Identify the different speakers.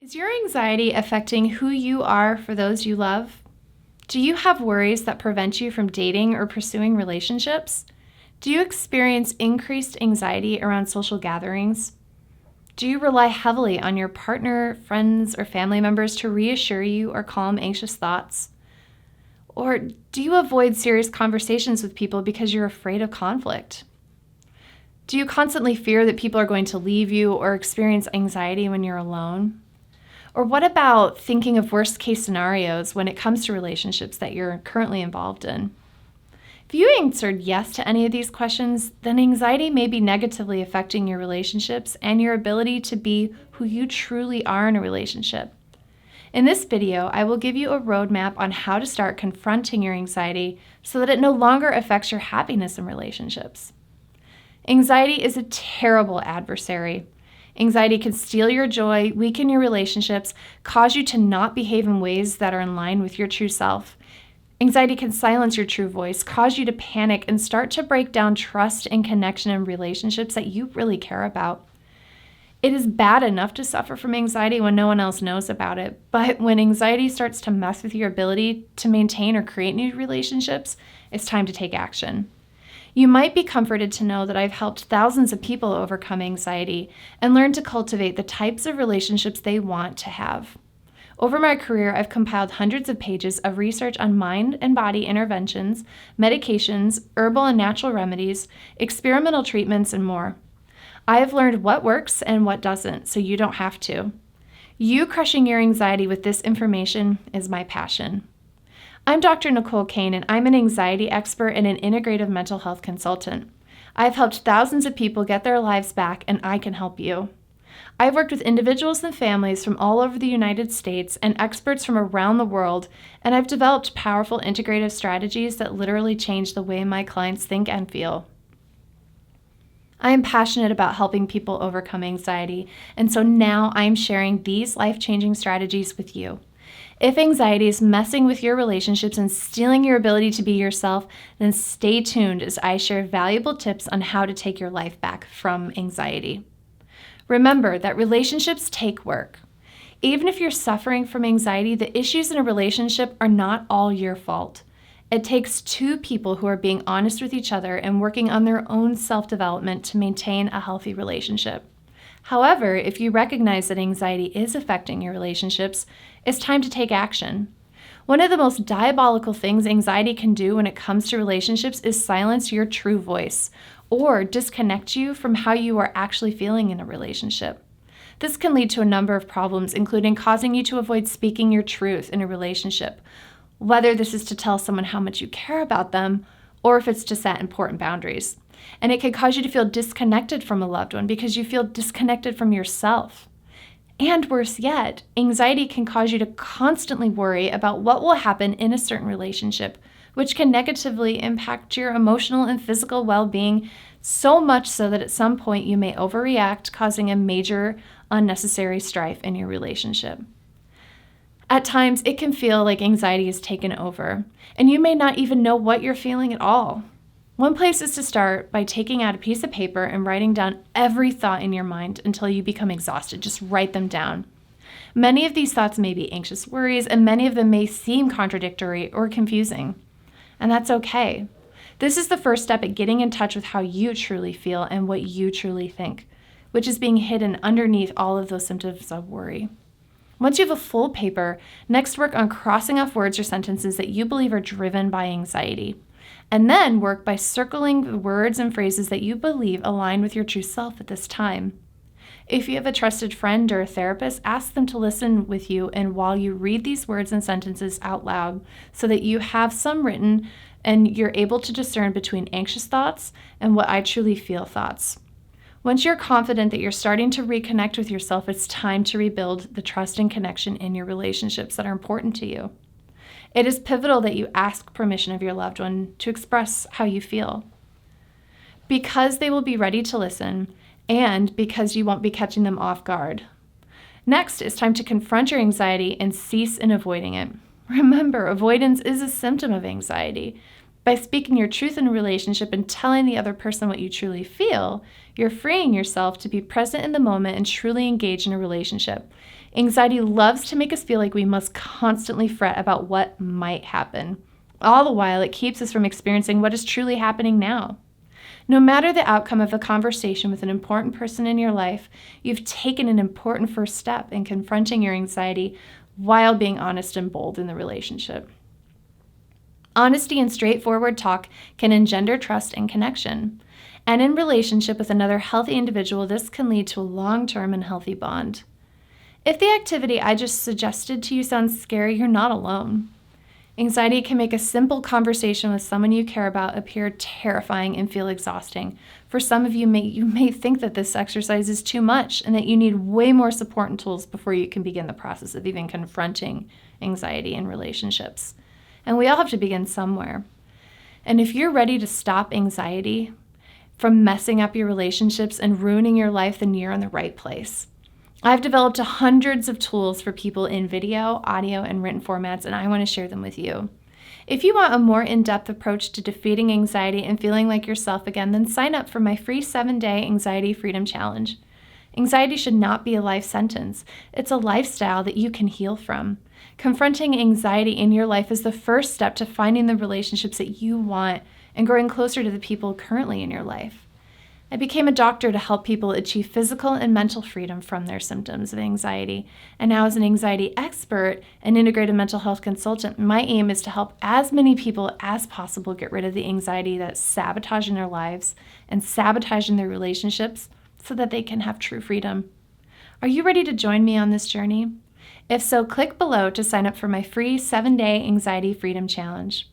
Speaker 1: Is your anxiety affecting who you are for those you love? Do you have worries that prevent you from dating or pursuing relationships? Do you experience increased anxiety around social gatherings? Do you rely heavily on your partner, friends, or family members to reassure you or calm anxious thoughts? Or do you avoid serious conversations with people because you're afraid of conflict? Do you constantly fear that people are going to leave you or experience anxiety when you're alone? Or what about thinking of worst-case scenarios when it comes to relationships that you're currently involved in? If you answered yes to any of these questions, then anxiety may be negatively affecting your relationships and your ability to be who you truly are in a relationship. In this video, I will give you a roadmap on how to start confronting your anxiety so that it no longer affects your happiness in relationships. Anxiety is a terrible adversary. Anxiety can steal your joy, weaken your relationships, cause you to not behave in ways that are in line with your true self. Anxiety can silence your true voice, cause you to panic, and start to break down trust and connection in relationships that you really care about. It is bad enough to suffer from anxiety when no one else knows about it, but when anxiety starts to mess with your ability to maintain or create new relationships, it's time to take action. You might be comforted to know that I've helped thousands of people overcome anxiety and learn to cultivate the types of relationships they want to have. Over my career, I've compiled hundreds of pages of research on mind and body interventions, medications, herbal and natural remedies, experimental treatments, and more. I have learned what works and what doesn't, so you don't have to. You crushing your anxiety with this information is my passion. I'm Dr. Nicole Kane, and I'm an anxiety expert and an integrative mental health consultant. I've helped thousands of people get their lives back, and I can help you. I've worked with individuals and families from all over the United States and experts from around the world, and I've developed powerful integrative strategies that literally change the way my clients think and feel. I am passionate about helping people overcome anxiety, and so now I'm sharing these life-changing strategies with you. If anxiety is messing with your relationships and stealing your ability to be yourself, then stay tuned as I share valuable tips on how to take your life back from anxiety. Remember that relationships take work. Even if you're suffering from anxiety, the issues in a relationship are not all your fault. It takes two people who are being honest with each other and working on their own self-development to maintain a healthy relationship. However, if you recognize that anxiety is affecting your relationships, it's time to take action. One of the most diabolical things anxiety can do when it comes to relationships is silence your true voice or disconnect you from how you are actually feeling in a relationship. This can lead to a number of problems, including causing you to avoid speaking your truth in a relationship, whether this is to tell someone how much you care about them or if it's to set important boundaries. And it can cause you to feel disconnected from a loved one because you feel disconnected from yourself. And worse yet, anxiety can cause you to constantly worry about what will happen in a certain relationship, which can negatively impact your emotional and physical well-being, so much so that at some point you may overreact, causing a major unnecessary strife in your relationship. At times, it can feel like anxiety has taken over, and you may not even know what you're feeling at all. One place is to start by taking out a piece of paper and writing down every thought in your mind until you become exhausted. Just write them down. Many of these thoughts may be anxious worries, and many of them may seem contradictory or confusing. And that's okay. This is the first step at getting in touch with how you truly feel and what you truly think, which is being hidden underneath all of those symptoms of worry. Once you have a full paper, next work on crossing off words or sentences that you believe are driven by anxiety. And then work by circling the words and phrases that you believe align with your true self at this time. If you have a trusted friend or a therapist, ask them to listen with you and while you read these words and sentences out loud so that you have some written and you're able to discern between anxious thoughts and what I truly feel thoughts. Once you're confident that you're starting to reconnect with yourself, it's time to rebuild the trust and connection in your relationships that are important to you. It is pivotal that you ask permission of your loved one to express how you feel, because they will be ready to listen and because you won't be catching them off guard. Next, it's time to confront your anxiety and cease in avoiding it. Remember, avoidance is a symptom of anxiety. By speaking your truth in a relationship and telling the other person what you truly feel, you're freeing yourself to be present in the moment and truly engage in a relationship. Anxiety loves to make us feel like we must constantly fret about what might happen. All the while, it keeps us from experiencing what is truly happening now. No matter the outcome of a conversation with an important person in your life, you've taken an important first step in confronting your anxiety while being honest and bold in the relationship. Honesty and straightforward talk can engender trust and connection. And in relationship with another healthy individual, this can lead to a long-term and healthy bond. If the activity I just suggested to you sounds scary, you're not alone. Anxiety can make a simple conversation with someone you care about appear terrifying and feel exhausting. For some of you, you may think that this exercise is too much and that you need way more support and tools before you can begin the process of even confronting anxiety in relationships. And we all have to begin somewhere. And if you're ready to stop anxiety from messing up your relationships and ruining your life, then you're in the right place. I've developed hundreds of tools for people in video, audio, and written formats, and I want to share them with you. If you want a more in-depth approach to defeating anxiety and feeling like yourself again, then sign up for my free 7-day Anxiety Freedom Challenge. Anxiety should not be a life sentence. It's a lifestyle that you can heal from. Confronting anxiety in your life is the first step to finding the relationships that you want and growing closer to the people currently in your life. I became a doctor to help people achieve physical and mental freedom from their symptoms of anxiety. And now as an anxiety expert and integrated mental health consultant, my aim is to help as many people as possible get rid of the anxiety that's sabotaging their lives and sabotaging their relationships so that they can have true freedom. Are you ready to join me on this journey? If so, click below to sign up for my free 7-day Anxiety Freedom Challenge.